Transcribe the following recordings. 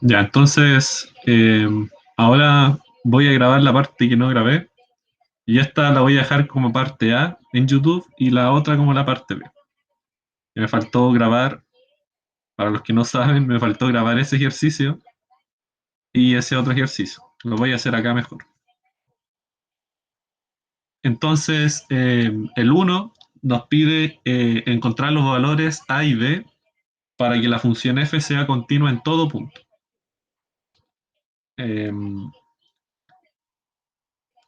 Ya, entonces, ahora voy a grabar la parte que no grabé y esta la voy a dejar como parte A en YouTube y la otra como la parte B. Y me faltó grabar, para los que no saben, me faltó grabar ese ejercicio y ese otro ejercicio. Lo voy a hacer acá mejor. Entonces, el uno nos pide encontrar los valores A y B para que la función f sea continua en todo punto.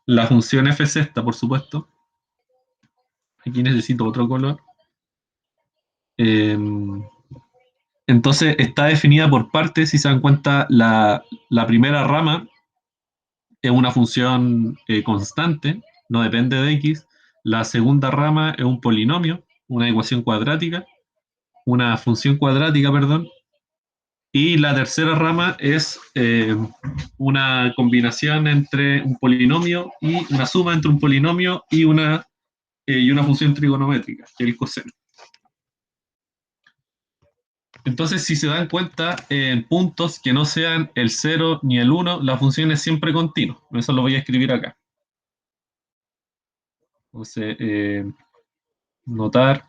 La función f es esta, por supuesto. Aquí necesito otro color. Eh, entonces está definida por partes. Si se dan cuenta, la primera rama es una función constante, no depende de x. La segunda rama es un polinomio, una ecuación cuadrática, una función cuadrática, perdón. Y la tercera rama es una combinación entre un polinomio y una suma entre un polinomio y una función trigonométrica, que es el coseno. Entonces, si se dan cuenta, en puntos que no sean el 0 ni el 1, la función es siempre continua. Eso lo voy a escribir acá. Entonces, notar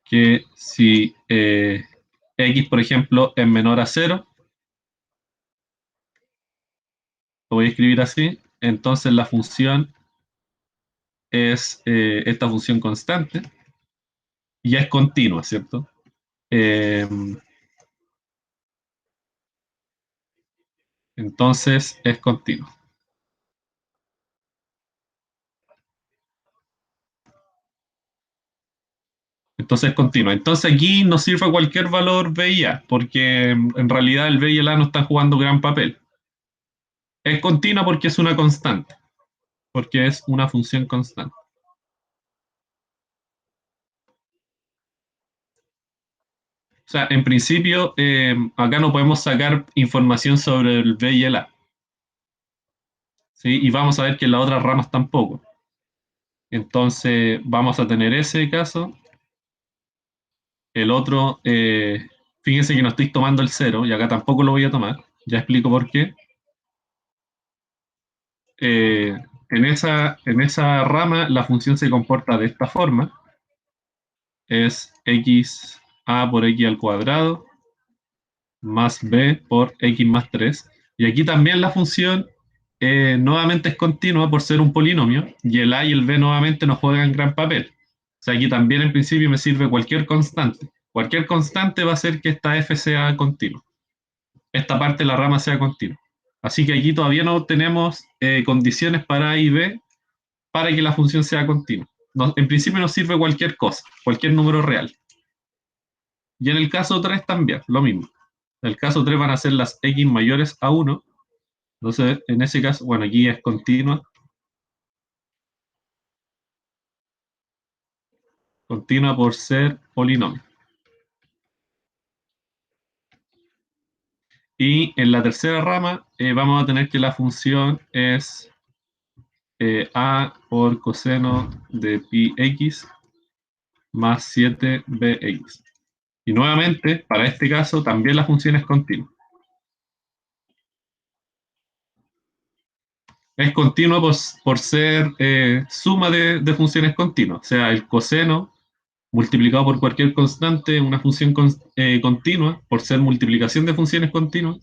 que si x, por ejemplo, es menor a 0, lo voy a escribir así, entonces la función es esta función constante y es continua, ¿cierto? Eh, entonces es continua. Entonces continúa. Entonces aquí nos sirve cualquier valor B y A, porque en realidad el B y el A no están jugando gran papel. Es continua porque es una constante, porque es una función constante. O sea, en principio, acá no podemos sacar información sobre el B y el A, ¿sí? Y vamos a ver que en las otras ramas tampoco. Entonces, vamos a tener ese caso. El otro, fíjense que no estoy tomando el cero, y acá tampoco lo voy a tomar. Ya explico por qué. Eh, en esa rama la función se comporta de esta forma. Es x a por x al cuadrado más b por x más 3. Y aquí también la función nuevamente es continua por ser un polinomio, y el a y el b nuevamente no juegan gran papel. O sea, aquí también en principio me sirve cualquier constante. Cualquier constante va a hacer que esta f sea continua. Esta parte de la rama sea continua. Así que aquí todavía no tenemos condiciones para a y b para que la función sea continua. En principio nos sirve cualquier cosa, cualquier número real. Y en el caso 3 también, lo mismo. En el caso 3 van a ser las x mayores a 1. Entonces, en ese caso, bueno, aquí es continua por ser polinomio. Y en la tercera rama vamos a tener que la función es a por coseno de pi x más 7bx. Y nuevamente, para este caso, también la función es continua. Es continua por ser suma de funciones continuas. O sea, el coseno multiplicado por cualquier constante, una función continua, por ser multiplicación de funciones continuas.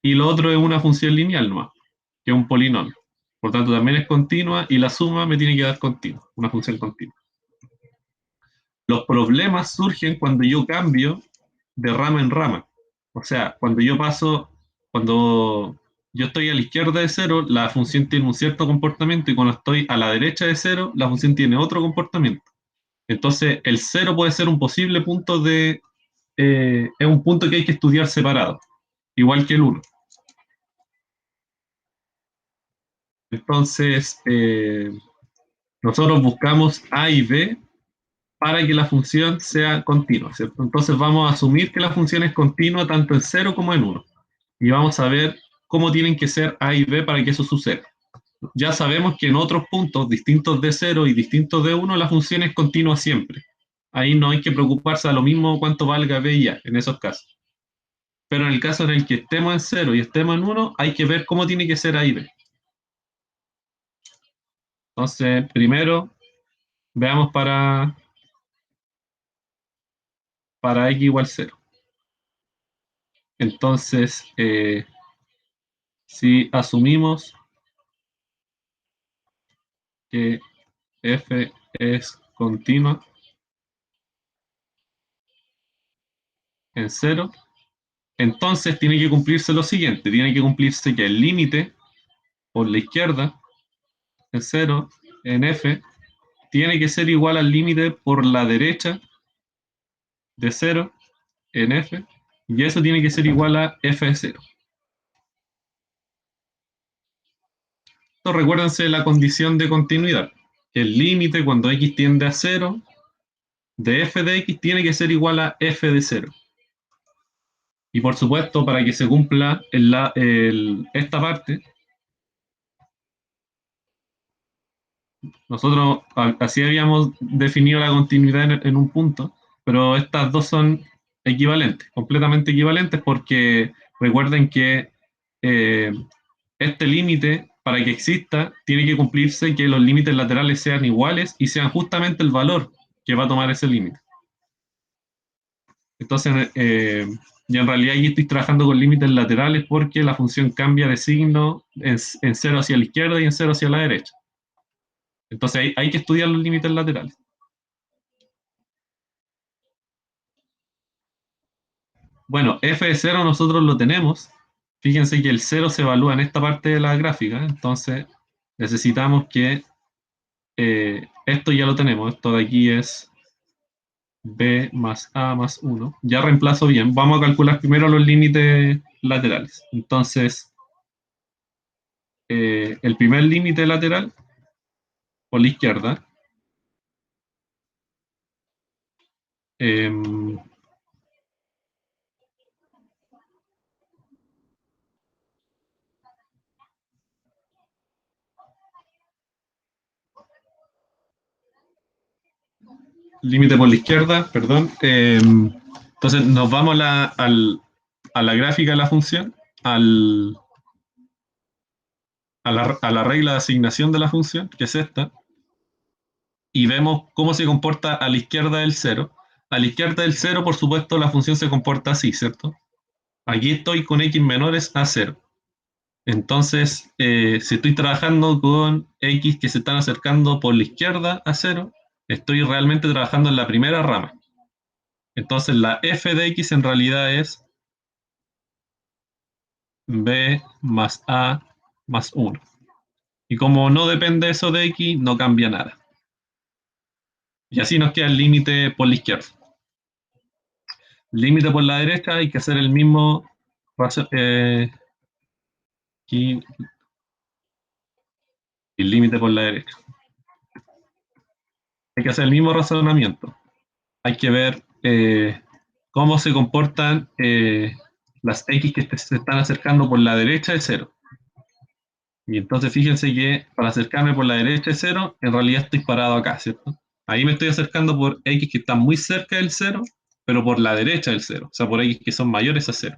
Y lo otro es una función lineal nomás, que es un polinomio. Por tanto, también es continua y la suma me tiene que dar continua, una función continua. Los problemas surgen cuando yo cambio de rama en rama. O sea, cuando yo estoy a la izquierda de cero, la función tiene un cierto comportamiento y cuando estoy a la derecha de cero, la función tiene otro comportamiento. Entonces, el cero puede ser un posible punto es un punto que hay que estudiar separado, igual que el uno. Entonces, nosotros buscamos A y B para que la función sea continua, ¿cierto? Entonces vamos a asumir que la función es continua tanto en cero como en uno. Y vamos a ver cómo tienen que ser A y B para que eso suceda. Ya sabemos que en otros puntos distintos de cero y distintos de uno la función es continua siempre. Ahí no hay que preocuparse a lo mismo cuánto valga B y A en esos casos. pero en el caso en el que estemos en 0 y estemos en 1, hay que ver cómo tiene que ser A y B. Entonces, primero, veamos para x igual 0. Entonces, si asumimos que f es continua en 0, entonces tiene que cumplirse lo siguiente, tiene que cumplirse que el límite por la izquierda en 0 en f tiene que ser igual al límite por la derecha de 0 en f, y eso tiene que ser igual a f de 0. Esto recuérdense la condición de continuidad, que el límite cuando x tiende a 0 de f de x tiene que ser igual a f de 0. Y por supuesto, para que se cumpla esta parte, nosotros así habíamos definido la continuidad en un punto, pero estas dos son equivalentes, completamente equivalentes, porque recuerden que eh, este límite, para que exista, tiene que cumplirse que los límites laterales sean iguales y sean justamente el valor que va a tomar ese límite. Entonces, y en realidad aquí estoy trabajando con límites laterales porque la función cambia de signo en 0 hacia la izquierda y en 0 hacia la derecha. Entonces hay que estudiar los límites laterales. Bueno, f de 0 nosotros lo tenemos. Fíjense que el 0 se evalúa en esta parte de la gráfica, entonces necesitamos que esto ya lo tenemos. Esto de aquí es b más a más 1. Ya reemplazo bien. Vamos a calcular primero los límites laterales. Entonces, el primer límite lateral por la izquierda, eh, límite por la izquierda, perdón. Entonces nos vamos a la gráfica de la función, a la regla de asignación de la función, que es esta, y vemos cómo se comporta a la izquierda del cero. A la izquierda del cero, por supuesto, la función se comporta así, ¿cierto? Aquí estoy con x menores a cero. Entonces, si estoy trabajando con x que se están acercando por la izquierda a cero, estoy realmente trabajando en la primera rama. Entonces, la f de x en realidad es b más a más 1. Y como no depende eso de x, no cambia nada. Y así nos queda el límite por la izquierda. Límite por la derecha, hay que hacer el mismo. Aquí, el límite por la derecha. Hay que hacer el mismo razonamiento. Hay que ver cómo se comportan las x que se están acercando por la derecha de cero. Y entonces fíjense que para acercarme por la derecha de cero, en realidad estoy parado acá, ¿cierto? Ahí me estoy acercando por x que están muy cerca del cero, pero por la derecha del cero, o sea, por x que son mayores a cero.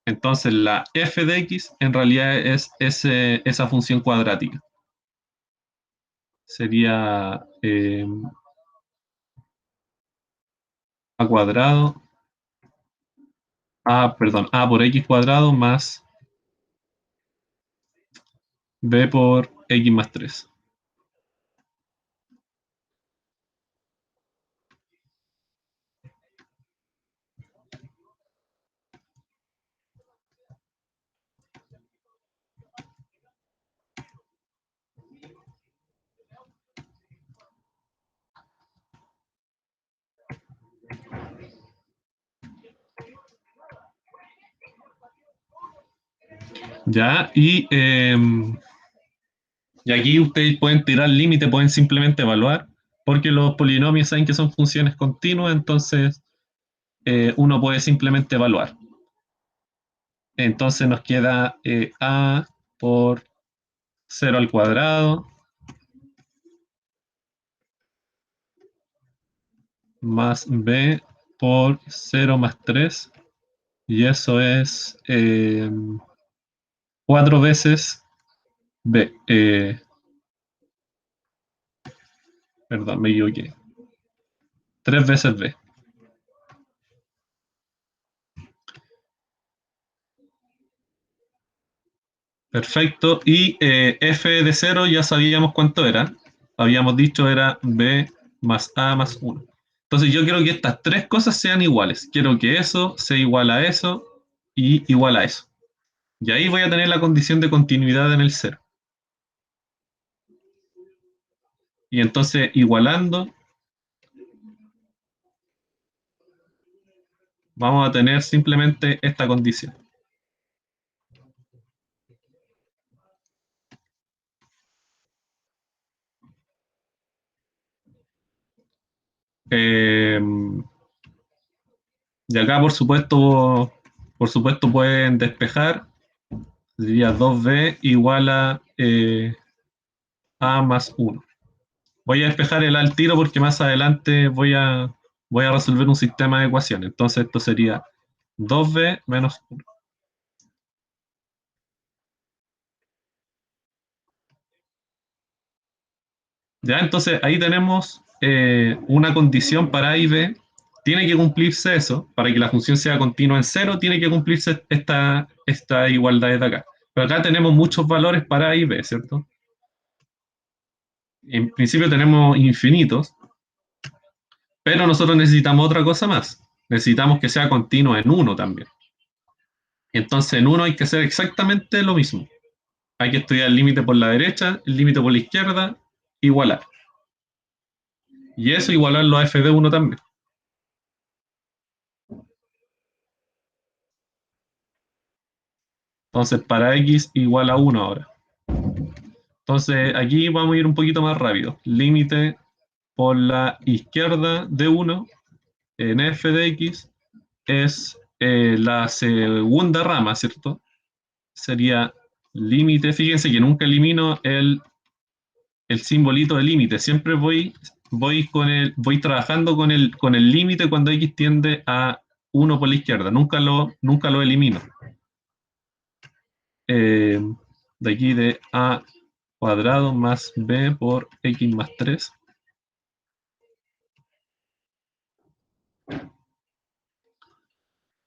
Entonces la f de x en realidad es esa función cuadrática. Sería a cuadrado, perdón, a por x cuadrado más b por x más 3. ¿Ya? Y aquí ustedes pueden tirar límite, pueden simplemente evaluar, porque los polinomios saben que son funciones continuas, entonces uno puede simplemente evaluar. Entonces nos queda a por 0 al cuadrado más b por 0 más 3 Y eso es 4 veces B. Perdón, me equivoqué. 3 veces B. Perfecto. Y f de 0 ya sabíamos cuánto era. Habíamos dicho era b más a más 1. Entonces yo quiero que estas tres cosas sean iguales. Quiero que eso sea igual a eso y igual a eso. Y ahí voy a tener la condición de continuidad en el 0. Y entonces igualando, vamos a tener simplemente esta condición. Eh, y acá, por supuesto pueden despejar. Sería 2b igual a más 1. Voy a despejar el al tiro porque más adelante voy a resolver un sistema de ecuaciones. Entonces esto sería 2b menos 1. Ya, entonces ahí tenemos una condición para a y b. Tiene que cumplirse eso. Para que la función sea continua en cero, tiene que cumplirse esta igualdad de acá. Pero acá tenemos muchos valores para a y b, ¿cierto? En principio tenemos infinitos, pero nosotros necesitamos otra cosa más. Necesitamos que sea continua en uno también. Entonces en uno hay que hacer exactamente lo mismo. Hay que estudiar el límite por la derecha, el límite por la izquierda, igualar. Y eso igualarlo a f de 1 también. Entonces para x igual a 1 ahora. Entonces aquí vamos a ir un poquito más rápido. Límite por la izquierda de 1 en f de x es la segunda rama, ¿cierto? Sería límite. Fíjense que nunca elimino el simbolito de límite. Siempre voy trabajando con el límite cuando x tiende a 1 por la izquierda. Nunca lo elimino. Eh, de aquí de a cuadrado más b por x más 3.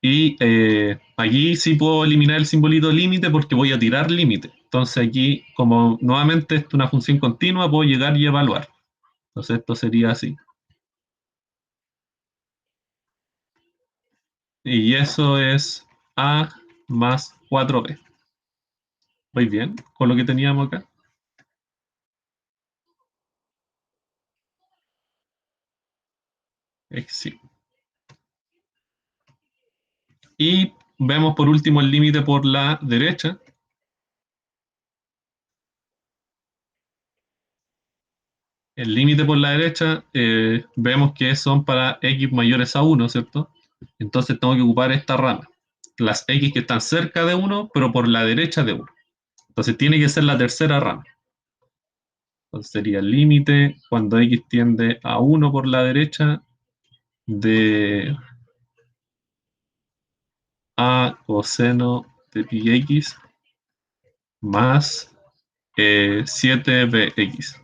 Y aquí sí puedo eliminar el simbolito límite porque voy a tirar límite. Entonces aquí, como nuevamente esto es una función continua, puedo llegar y evaluar. Entonces esto sería así. Y eso es a más 4b. ¿Voy bien con lo que teníamos acá? Sí. Y vemos por último el límite por la derecha. El límite por la derecha vemos que son para x mayores a 1, ¿cierto? Entonces tengo que ocupar esta rama. Las x que están cerca de 1, pero por la derecha de 1. Entonces tiene que ser la tercera rama. Entonces sería el límite cuando x tiende a 1 por la derecha de a coseno de pi x más 7bx.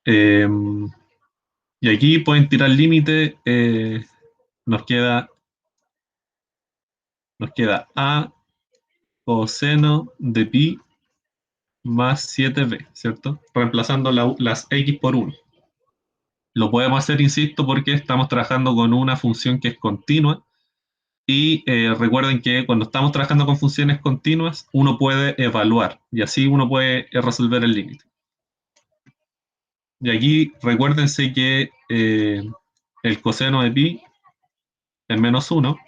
Eh, y aquí pueden tirar límite, nos queda, nos queda a coseno de pi más 7b, ¿cierto? Reemplazando las x por 1. Lo podemos hacer, insisto, porque estamos trabajando con una función que es continua y recuerden que cuando estamos trabajando con funciones continuas, uno puede evaluar y así uno puede resolver el límite. Y aquí recuérdense que el coseno de pi es menos 1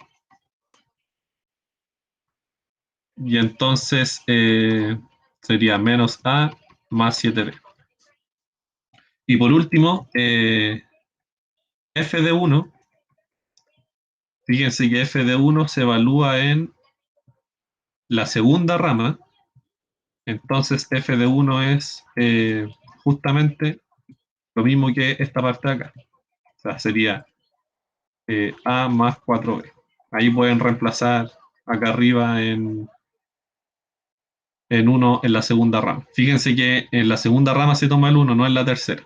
y entonces sería menos a más 7b. Y por último, f de 1, fíjense que f de 1 se evalúa en la segunda rama, entonces f de 1 es justamente lo mismo que esta parte de acá. O sea, sería A más 4B. Ahí pueden reemplazar acá arriba en 1 en la segunda rama. Fíjense que en la segunda rama se toma el 1, no en la tercera.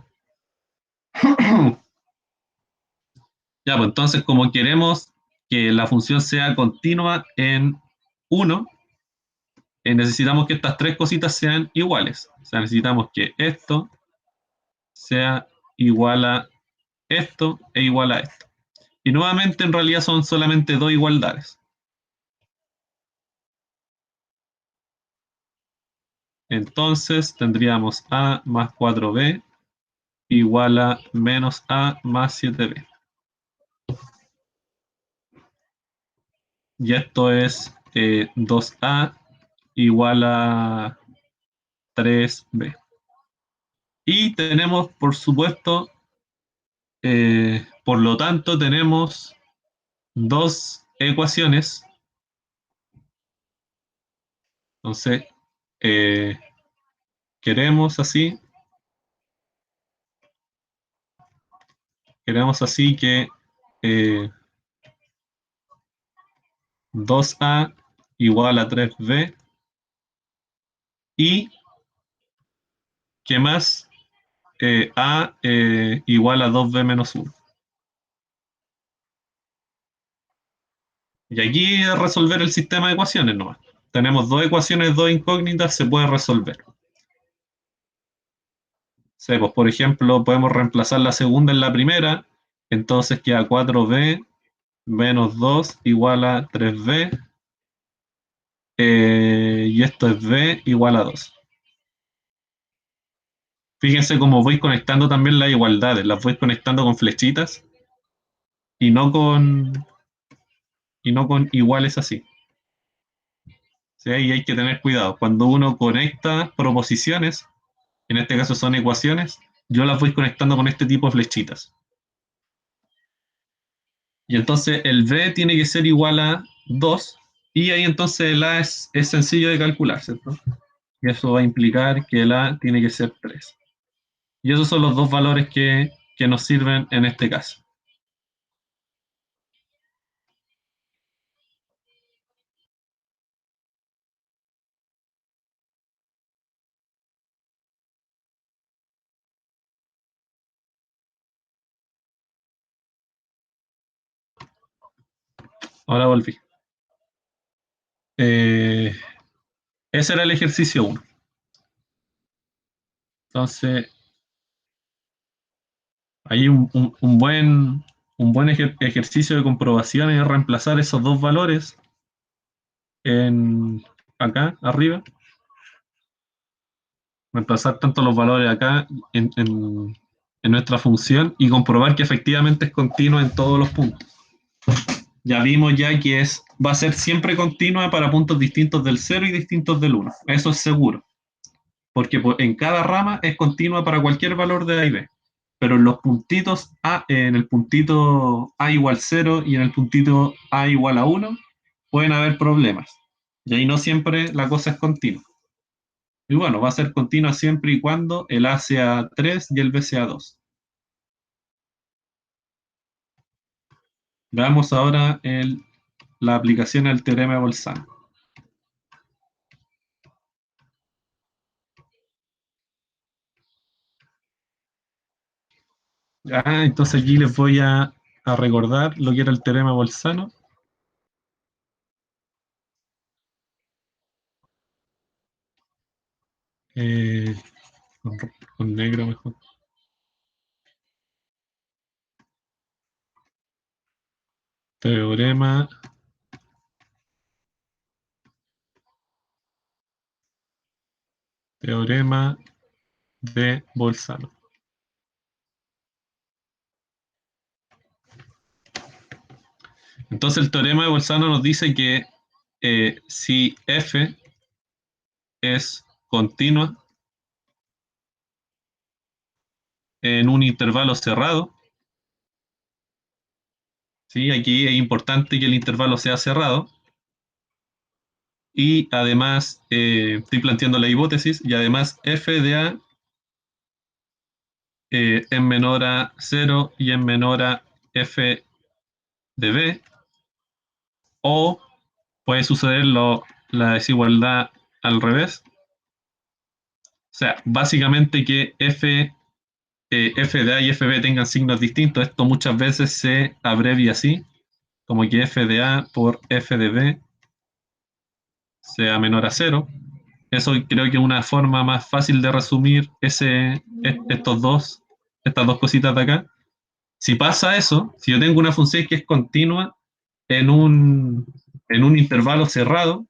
Ya, pues entonces como queremos que la función sea continua en 1, necesitamos que estas tres cositas sean iguales. O sea, necesitamos que esto sea igual a esto e igual a esto. Y nuevamente en realidad son solamente dos igualdades. Entonces tendríamos A más 4B igual a menos A más 7B. Y esto es 2A igual a 3B. Y tenemos, por supuesto, por lo tanto, tenemos dos ecuaciones. Entonces, eh, queremos así, que eh, 2A igual a 3B y que más A igual a 2B menos 1. Y aquí es resolver el sistema de ecuaciones nomás. Tenemos dos ecuaciones, dos incógnitas, se puede resolver. Sí, pues por ejemplo, podemos reemplazar la segunda en la primera, entonces queda 4B menos 2 igual a 3B, y esto es B igual a 2. Fíjense cómo voy conectando también las igualdades, las voy conectando con flechitas y no con, iguales así. ¿Sí? Y hay que tener cuidado. Cuando uno conecta proposiciones, en este caso son ecuaciones, yo las voy conectando con este tipo de flechitas. Y entonces el B tiene que ser igual a 2 y ahí entonces el A es sencillo de calcular, ¿cierto? Y eso va a implicar que el A tiene que ser 3. Y esos son los dos valores que nos sirven en este caso. Ahora volví. Eh, Ese era el ejercicio 1. Entonces, hay un buen ejercicio de comprobación es reemplazar esos dos valores en acá, arriba, reemplazar tanto los valores acá en nuestra función y comprobar que efectivamente es continua en todos los puntos. Ya vimos ya que va a ser siempre continua para puntos distintos del 0 y distintos del 1. Eso es seguro, porque en cada rama es continua para cualquier valor de A y B. Pero en los puntitos A, en el puntito A igual 0 y en el puntito A igual a 1, pueden haber problemas. Y ahí no siempre la cosa es continua. Y bueno, va a ser continua siempre y cuando el A sea 3 y el B sea 2. Veamos ahora la aplicación al teorema de Bolzano. Entonces aquí les voy a recordar lo que era el teorema de Bolzano. Eh, con, con negro mejor. Teorema de Bolzano. Entonces el teorema de Bolzano nos dice que si f es continua en un intervalo cerrado, ¿sí? Aquí es importante que el intervalo sea cerrado y además estoy planteando la hipótesis y además f de a es menor a 0 y es menor a f de B, o puede suceder la desigualdad al revés. O sea, básicamente que f de A y f de B tengan signos distintos. Esto muchas veces se abrevia así, como que f de A por f de B sea menor a cero. Eso creo que es una forma más fácil de resumir estas dos cositas de acá. Si pasa eso, si yo tengo una función que es continua en en un intervalo cerrado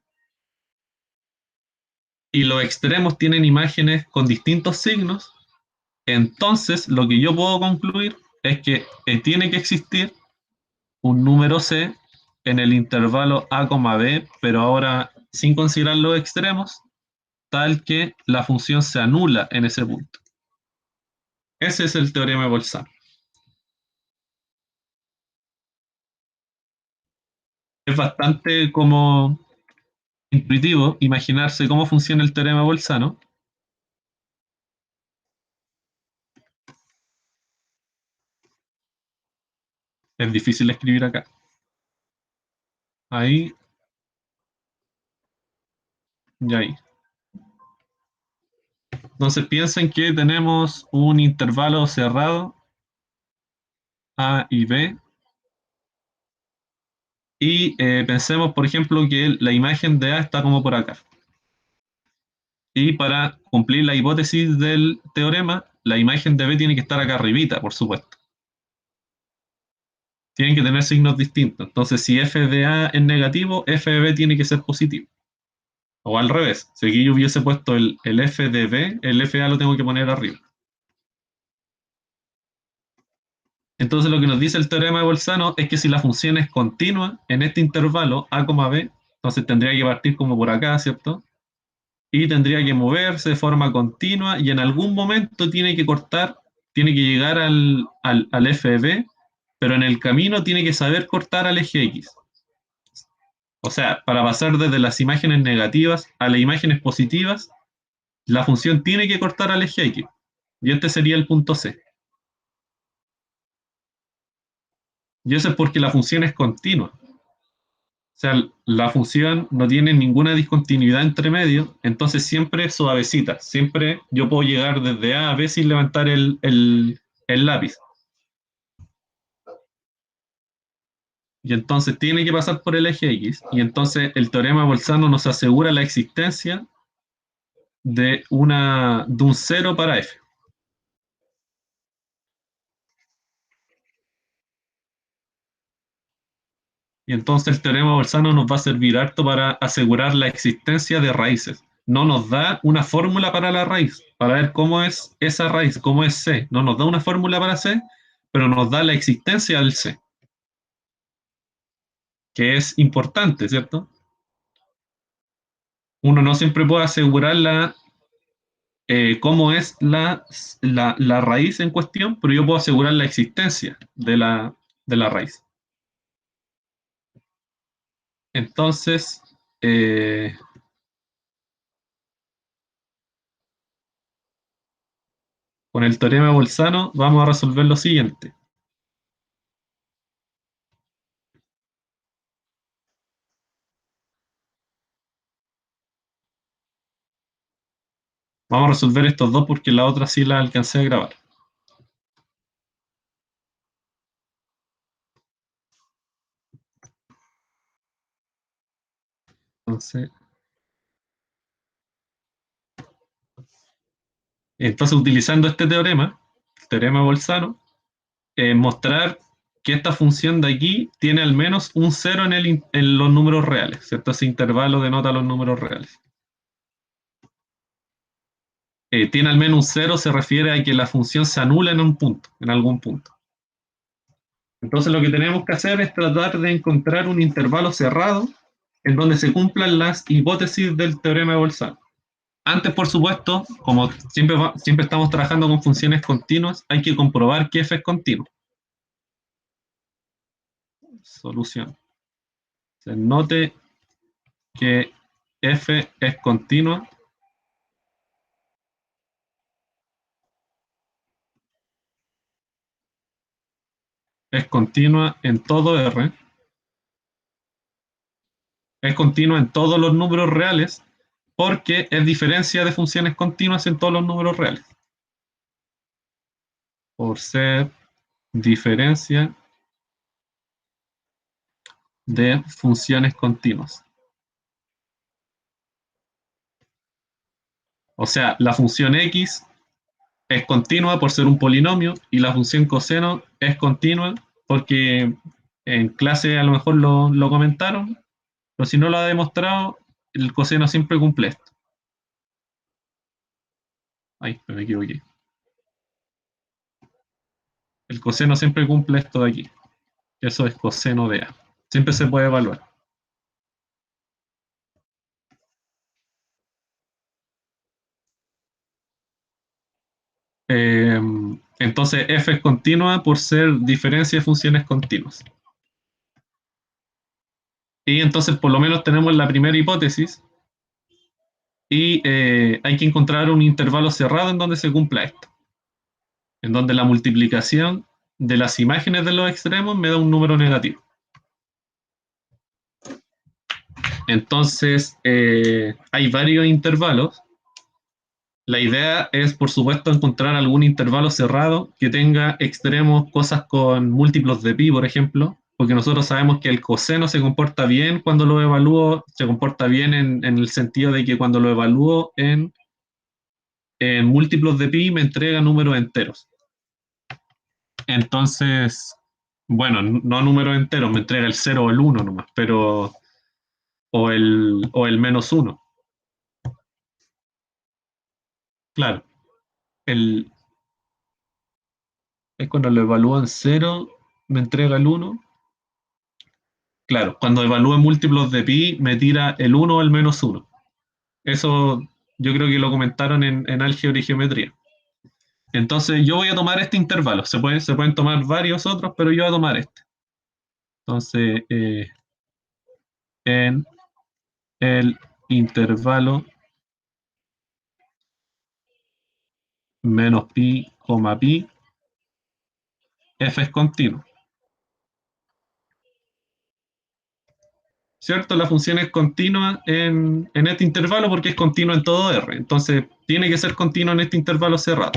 y los extremos tienen imágenes con distintos signos, entonces lo que yo puedo concluir es que tiene que existir un número C en el intervalo A, B, pero ahora sin considerar los extremos, tal que la función se anula en ese punto. Ese es el teorema de Bolzano. Es bastante como intuitivo imaginarse cómo funciona el teorema de Bolzano. Es difícil escribir acá. Ahí y ahí. Entonces piensen que tenemos un intervalo cerrado A y B y pensemos, por ejemplo, que la imagen de A está como por acá. Y para cumplir la hipótesis del teorema, la imagen de B tiene que estar acá arribita, por supuesto. Tienen que tener signos distintos. Entonces, si f de A es negativo, f de B tiene que ser positivo. O al revés, si aquí yo hubiese puesto el f de B, el f de A lo tengo que poner arriba. Entonces, lo que nos dice el teorema de Bolzano es que si la función es continua en este intervalo A, B, entonces tendría que partir como por acá, ¿cierto? Y tendría que moverse de forma continua y en algún momento tiene que cortar, tiene que llegar al f de B, pero en el camino tiene que saber cortar al eje X. O sea, para pasar desde las imágenes negativas a las imágenes positivas, la función tiene que cortar al eje X. Y este sería el punto C. Y eso es porque la función es continua. O sea, la función no tiene ninguna discontinuidad entre medio, entonces siempre es suavecita. Siempre yo puedo llegar desde A a B sin levantar el lápiz. Y entonces tiene que pasar por el eje X. Y entonces el teorema de Bolzano nos asegura la existencia de un cero para F. Y entonces el teorema de Bolzano nos va a servir harto para asegurar la existencia de raíces. No nos da una fórmula para la raíz, para ver cómo es esa raíz, cómo es C. No nos da una fórmula para C, pero nos da la existencia del C, que es importante, ¿cierto? Uno no siempre puede asegurar cómo es la raíz en cuestión, pero yo puedo asegurar la existencia de la raíz. Entonces, eh, con el teorema de Bolzano vamos a resolver lo siguiente. Vamos a resolver estos dos porque la otra sí la alcancé a grabar. Entonces, utilizando este teorema, el teorema de Bolzano, mostrar que esta función de aquí tiene al menos un cero en los números reales, ¿cierto? Ese intervalo denota los números reales. Tiene al menos un cero se refiere a que la función se anula en un punto, en algún punto. Entonces lo que tenemos que hacer es tratar de encontrar un intervalo cerrado en donde se cumplan las hipótesis del teorema de Bolzano. Antes, por supuesto, como siempre estamos trabajando con funciones continuas, hay que comprobar que f es continuo. Solución. Se note que f es continua es continua en todo R, es continua en todos los números reales, porque es diferencia de funciones continuas en todos los números reales. Por ser diferencia de funciones continuas. O sea, la función x es continua por ser un polinomio y la función coseno es continua porque en clase a lo mejor lo comentaron, pero si no lo ha demostrado, el coseno siempre cumple esto. Ay, me equivoqué. El coseno siempre cumple esto de aquí. Eso es coseno de A. Siempre se puede evaluar. Eh, entonces, f es continua por ser diferencia de funciones continuas. Y entonces, por lo menos tenemos la primera hipótesis y hay que encontrar un intervalo cerrado en donde se cumpla esto, en donde la multiplicación de las imágenes de los extremos me da un número negativo. Entonces, hay varios intervalos. La idea es, por supuesto, encontrar algún intervalo cerrado que tenga extremos, cosas con múltiplos de pi, por ejemplo, porque nosotros sabemos que el coseno se comporta bien cuando lo evalúo, se comporta bien en el sentido de que cuando lo evalúo en múltiplos de pi me entrega números enteros. Entonces, bueno, no números enteros, me entrega el 0 o el 1 nomás, pero, o el menos 1. Claro, el, es cuando lo evalúo en 0, me entrega el 1. Claro, cuando evalúe múltiplos de pi, me tira el 1 o el menos 1. Eso yo creo que lo comentaron en álgebra y geometría. Entonces yo voy a tomar este intervalo. Se pueden tomar varios otros, pero yo voy a tomar este. Entonces, en el intervalo menos pi, pi, f es continuo. ¿Cierto? La función es continua en este intervalo porque es continua en todo R. Entonces, tiene que ser continua en este intervalo cerrado.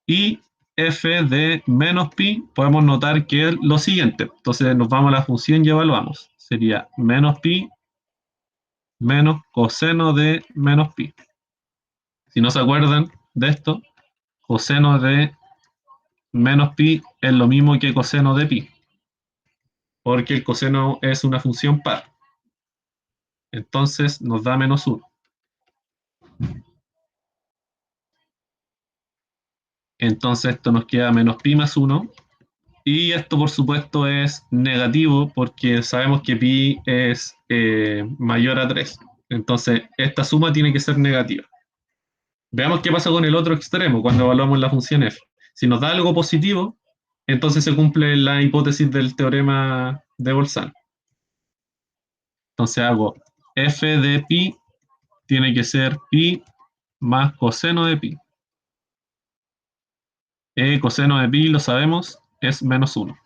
Y f de menos pi, podemos notar que es lo siguiente. Entonces, nos vamos a la función y evaluamos. Sería menos pi menos coseno de menos pi. Si no se acuerdan de esto, coseno de menos pi es lo mismo que coseno de pi, porque el coseno es una función par. Entonces nos da menos 1. Entonces esto nos queda menos pi más 1. Y esto por supuesto es negativo porque sabemos que pi es mayor a 3. Entonces esta suma tiene que ser negativa. Veamos qué pasa con el otro extremo cuando evaluamos la función f. Si nos da algo positivo, entonces se cumple la hipótesis del teorema de Bolzano. Entonces hago f de pi tiene que ser pi más coseno de pi. Coseno de pi, lo sabemos, es menos 1.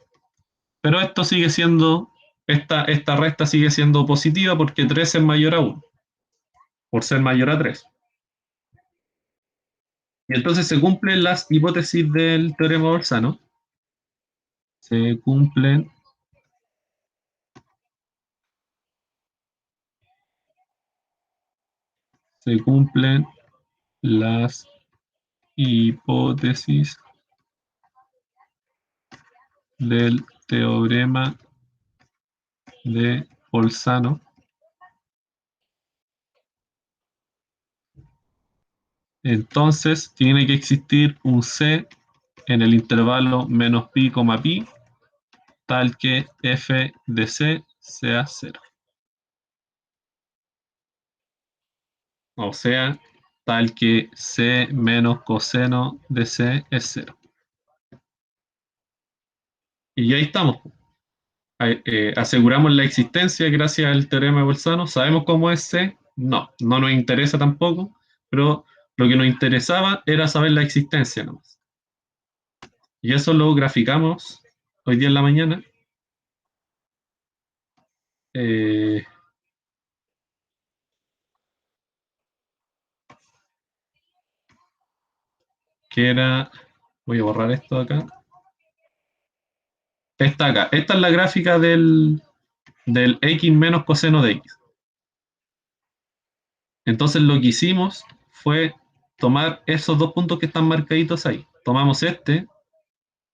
Pero esto sigue siendo, esta resta sigue siendo positiva porque 3 es mayor a 1, por ser mayor a 3. Y entonces se cumplen las hipótesis del teorema Bolzano. Se cumplen se cumplen las hipótesis del teorema de Bolzano. Entonces tiene que existir un C en el intervalo menos pi, pi, tal que f de C sea 0. O sea, tal que C menos coseno de C es 0. Y ahí estamos. Aseguramos la existencia gracias al teorema de Bolzano. ¿Sabemos cómo es C? No, no nos interesa tampoco, pero lo que nos interesaba era saber la existencia nomás. Y eso lo graficamos hoy día en la mañana, que era, voy a borrar esto acá, esta acá, esta es la gráfica del x menos coseno de x. Entonces lo que hicimos fue tomar esos dos puntos que están marcaditos ahí. Tomamos este,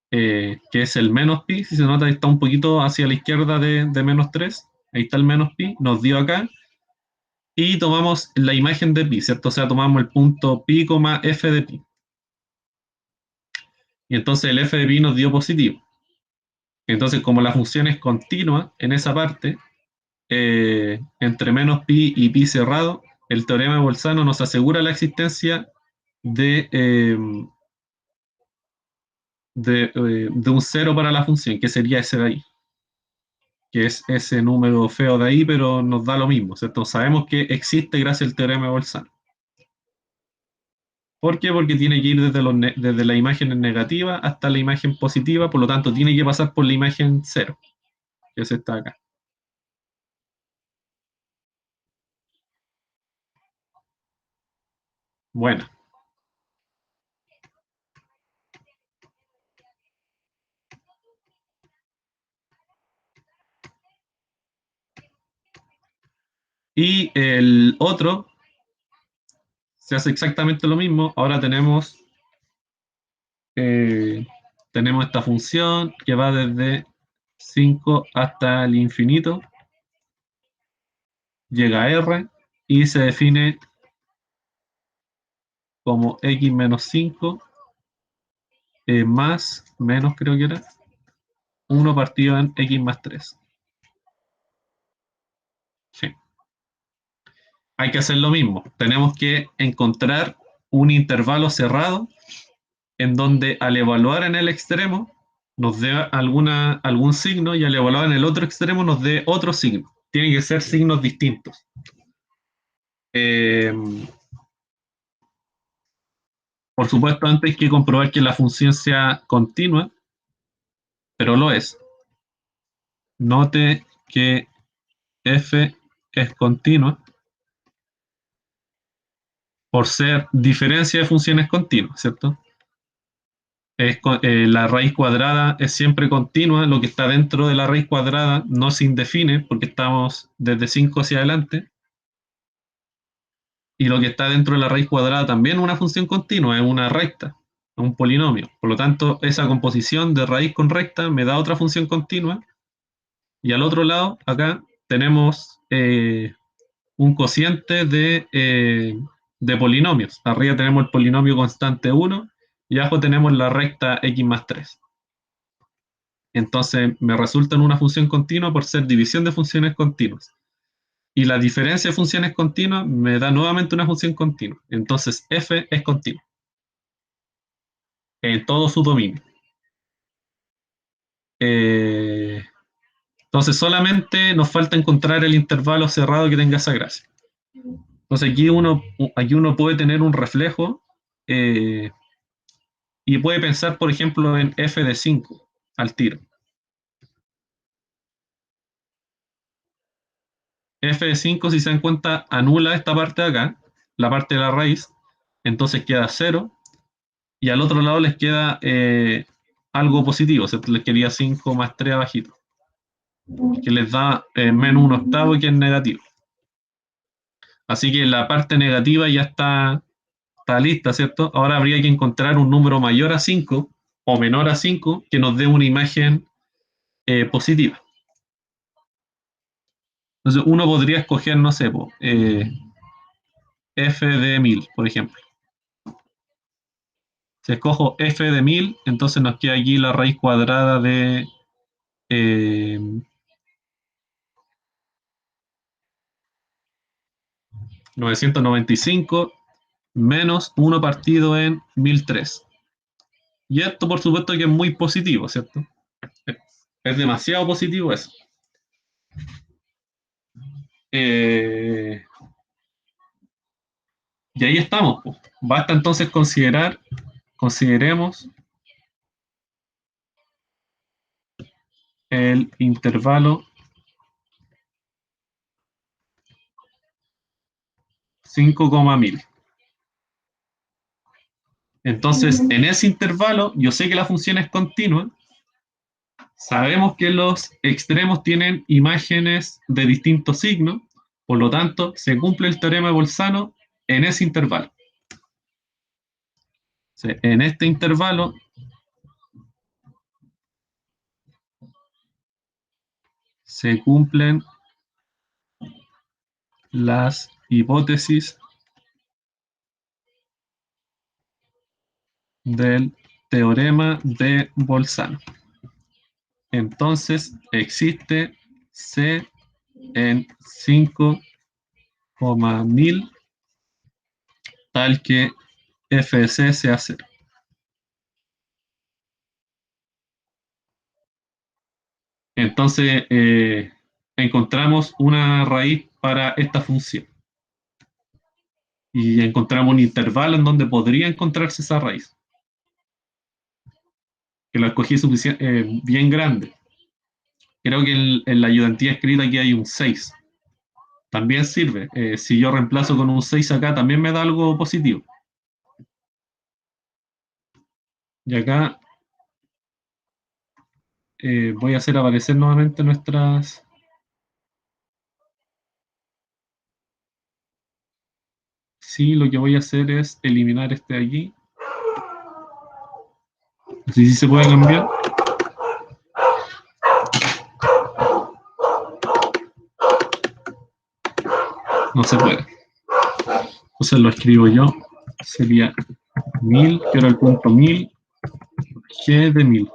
que es el menos pi, si se nota, está un poquito hacia la izquierda de menos 3. Ahí está el menos pi, nos dio acá, y tomamos la imagen de pi, ¿cierto? O sea, tomamos el punto pi, f de pi. Y entonces el f de pi nos dio positivo. Entonces, como la función es continua en esa parte, entre menos pi y pi cerrado, el teorema de Bolzano nos asegura la existencia de, eh, de un cero para la función, que sería ese de ahí, que es ese número feo de ahí, pero nos da lo mismo, ¿cierto? Sabemos que existe gracias al teorema de Bolzano. ¿Por qué? Porque tiene que ir desde la imagen negativa hasta la imagen positiva, por lo tanto tiene que pasar por la imagen cero, que es esta acá. Bueno. Y el otro se hace exactamente lo mismo. Ahora eh, tenemos esta función que va desde 5 hasta el infinito, llega a r y se define como x menos 5 más, menos creo que era, 1 partido en x más 3. Sí. Hay que hacer lo mismo. Tenemos que encontrar un intervalo cerrado en donde al evaluar en el extremo nos dé algún signo y al evaluar en el otro extremo nos dé otro signo. Tienen que ser signos distintos. Eh, por supuesto, antes hay que comprobar que la función sea continua, pero lo es. Note que f es continua por ser diferencia de funciones continuas, ¿cierto? La raíz cuadrada es siempre continua, lo que está dentro de la raíz cuadrada no se indefine porque estamos desde 5 hacia adelante, y lo que está dentro de la raíz cuadrada también es una función continua, es una recta, un polinomio. Por lo tanto, esa composición de raíz con recta me da otra función continua, y al otro lado, acá, tenemos un cociente de polinomios. Arriba tenemos el polinomio constante 1 y abajo tenemos la recta x más 3. Entonces me resulta en una función continua por ser división de funciones continuas. Y la diferencia de funciones continuas me da nuevamente una función continua. Entonces f es continua en todo su dominio. Eh, entonces solamente nos falta encontrar el intervalo cerrado que tenga esa gracia. Entonces aquí uno puede tener un reflejo, eh, y puede pensar, por ejemplo, en f de 5 al tiro. F de 5, si se dan cuenta, anula esta parte de acá, la parte de la raíz, entonces queda 0, y al otro lado les queda algo positivo, ¿cierto? Les quedaría 5 más 3 abajito, que les da menos 1/8, que es negativo. Así que la parte negativa ya está lista, ¿cierto? Ahora habría que encontrar un número mayor a 5 o menor a 5 que nos dé una imagen positiva. Entonces uno podría escoger, no sé, f de 1000, por ejemplo. Si escojo f de 1000, entonces nos queda aquí la raíz cuadrada de 995 menos 1 partido en 1003. Y esto, por supuesto, que es muy positivo, ¿cierto? Es demasiado positivo eso. Eh, y ahí estamos, pues. Basta entonces consideremos el intervalo 5,1000. Entonces, en ese intervalo, yo sé que la función es continua. Sabemos que los extremos tienen imágenes de distintos signos, por lo tanto, se cumple el teorema de Bolzano en ese intervalo. En este intervalo se cumplen las hipótesis del teorema de Bolzano. Entonces existe C en 5,1000 tal que f de C sea 0. Entonces encontramos una raíz para esta función y encontramos un intervalo en donde podría encontrarse esa raíz, que la escogí bien grande. Creo que en la ayudantía escrita aquí hay un 6. También sirve. Si yo reemplazo con un 6 acá, también me da algo positivo. Y acá voy a hacer aparecer nuevamente nuestras... Sí, lo que voy a hacer es eliminar este de aquí. Así sí se puede cambiar. No se puede. Entonces lo escribo yo. Sería 1000, que era el punto 1000, G de 1000.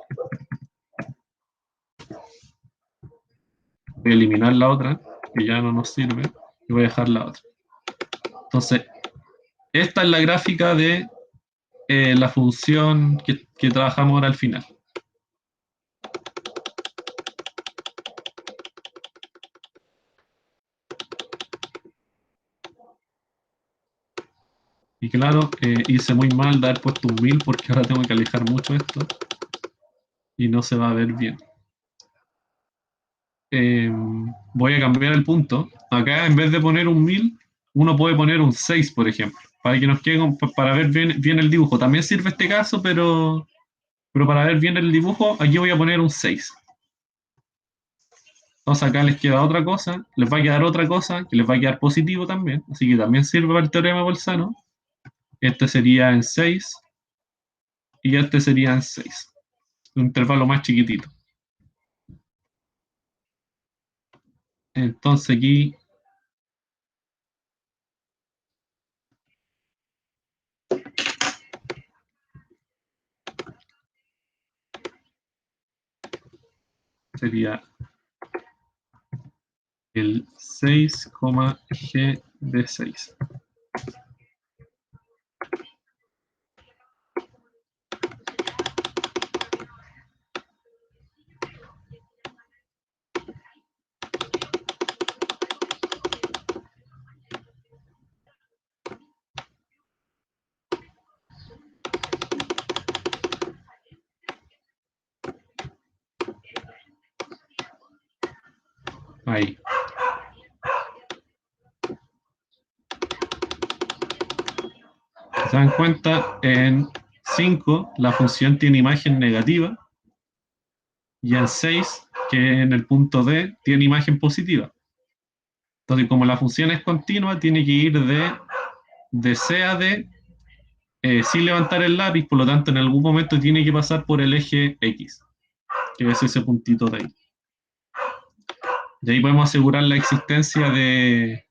Voy a eliminar la otra, que ya no nos sirve, y voy a dejar la otra. Entonces, esta es la gráfica de la función que trabajamos ahora al final. Y claro, hice muy mal de haber puesto un 1000 porque ahora tengo que alejar mucho esto y no se va a ver bien. Voy a cambiar el punto. Acá en vez de poner un 1000, uno puede poner un 6, por ejemplo, para que nos quede para ver bien el dibujo. También sirve este caso, pero para ver bien el dibujo, aquí voy a poner un 6. Entonces acá les queda otra cosa, les va a quedar otra cosa, que les va a quedar positivo también, así que también sirve para el teorema de Bolzano. Este sería en 6 y este sería en 6. Un intervalo más chiquitito. Entonces aquí sería el 6, G de 6. Ahí. ¿Se dan cuenta? En 5 la función tiene imagen negativa y en 6, que en el punto D, tiene imagen positiva. Entonces, como la función es continua, tiene que ir de C a D sin levantar el lápiz, por lo tanto, en algún momento tiene que pasar por el eje X, que es ese puntito de ahí. Y ahí podemos asegurar la existencia de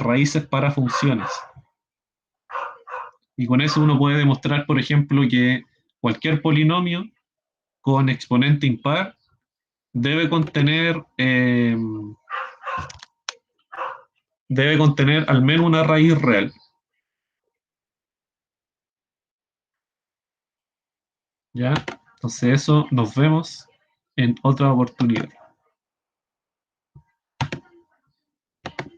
raíces para funciones. Y con eso uno puede demostrar, por ejemplo, que cualquier polinomio con exponente impar debe contener al menos una raíz real. ¿Ya? Entonces eso nos vemos en otra oportunidad.